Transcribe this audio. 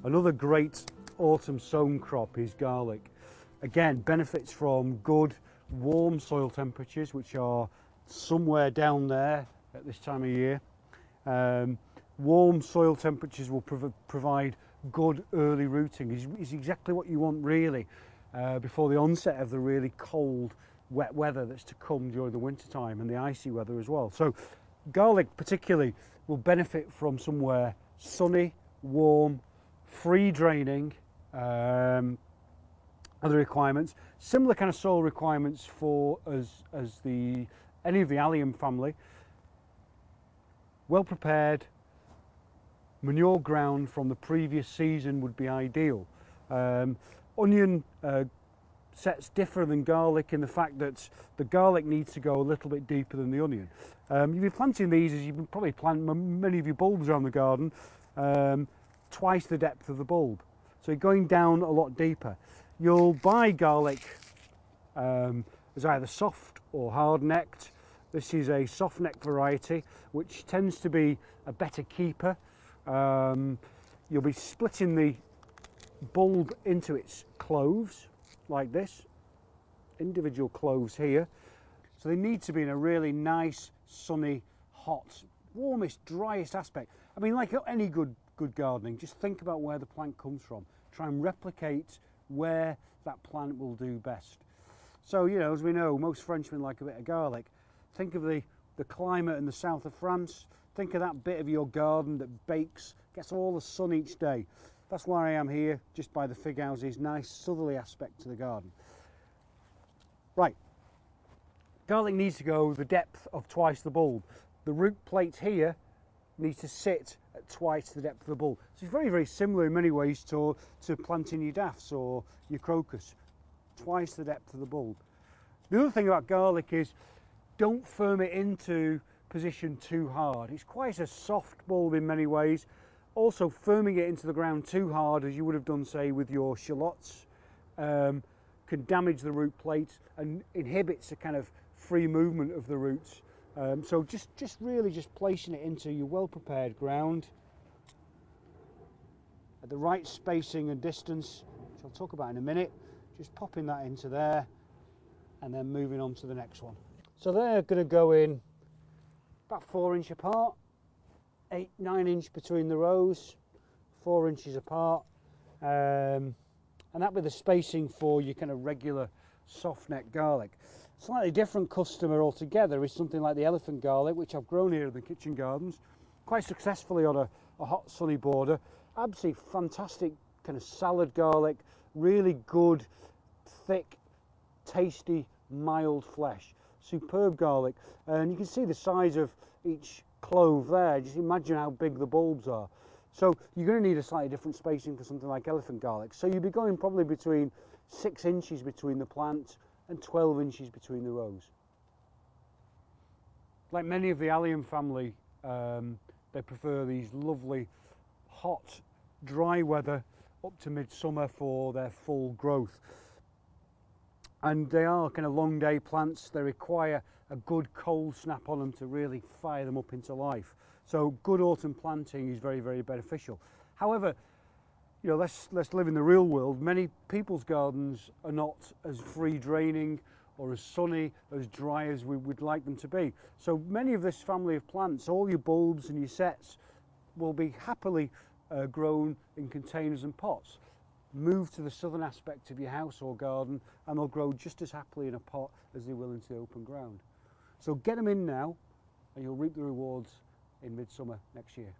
Another great autumn sown crop is garlic. Again, benefits from good warm soil temperatures, which are somewhere down there at this time of year. Warm soil temperatures will provide good early rooting. Is exactly what you want really before the onset of the really cold, wet weather that's to come during the winter time, and the icy weather as well. So garlic particularly will benefit from somewhere sunny, warm, free draining. Other requirements, similar kind of soil requirements for as any of the allium family. Well prepared, manure ground from the previous season would be ideal. Onion sets differ than garlic in the fact that the garlic needs to go a little bit deeper than the onion. You'll be planting these as you can probably plant many of your bulbs around the garden, twice the depth of the bulb. So you're going down a lot deeper. You'll buy garlic as either soft or hard-necked. This is a soft-neck variety, which tends to be a better keeper. You'll be splitting the bulb into its cloves, like this, individual cloves here. So they need to be in a really nice, sunny, hot, warmest, driest aspect. I mean, like any good gardening, just think about where the plant comes from. Try and replicate where that plant will do best. So, you know, as we know, most Frenchmen like a bit of garlic. Think of the climate in the south of France. Think of that bit of your garden that bakes, gets all the sun each day. That's where I am here, just by the fig houses. Nice southerly aspect to the garden. Right, garlic needs to go the depth of twice the bulb. The root plate here needs to sit at twice the depth of the bulb. So it's very, very similar in many ways to planting your daffs or your crocus. Twice the depth of the bulb. The other thing about garlic is don't firm it into position too hard. It's quite a soft bulb in many ways. Also, firming it into the ground too hard, as you would have done, say, with your shallots, can damage the root plate and inhibits a kind of free movement of the roots. So just really placing it into your well-prepared ground at the right spacing and distance, which I'll talk about in a minute. Just popping that into there and then moving on to the next one. So they're going to go in about 4 inches apart, 8-9 inch between the rows, 4 inches apart, and that with the spacing for your kind of regular soft neck garlic. Slightly different customer altogether is something like the elephant garlic, which I've grown here in the kitchen gardens quite successfully on a hot sunny border. Absolutely fantastic kind of salad garlic, really good, thick, tasty, mild flesh. Superb garlic, and you can see the size of each clove there. Just imagine how big the bulbs are. So you're going to need a slightly different spacing for something like elephant garlic. So you'll be going probably between 6 inches between the plant and 12 inches between the rows. Like many of the allium family, they prefer these lovely hot, dry weather up to midsummer for their full growth. And they are kind of long day plants. They require a good cold snap on them to really fire them up into life. So good autumn planting is very, very beneficial. However, you know, let's live in the real world. Many people's gardens are not as free draining or as sunny, as dry as we would like them to be. So many of this family of plants, all your bulbs and your sets, will be happily grown in containers and pots. Move to the southern aspect of your house or garden and they'll grow just as happily in a pot as they will into the open ground. So get them in now and you'll reap the rewards in midsummer next year.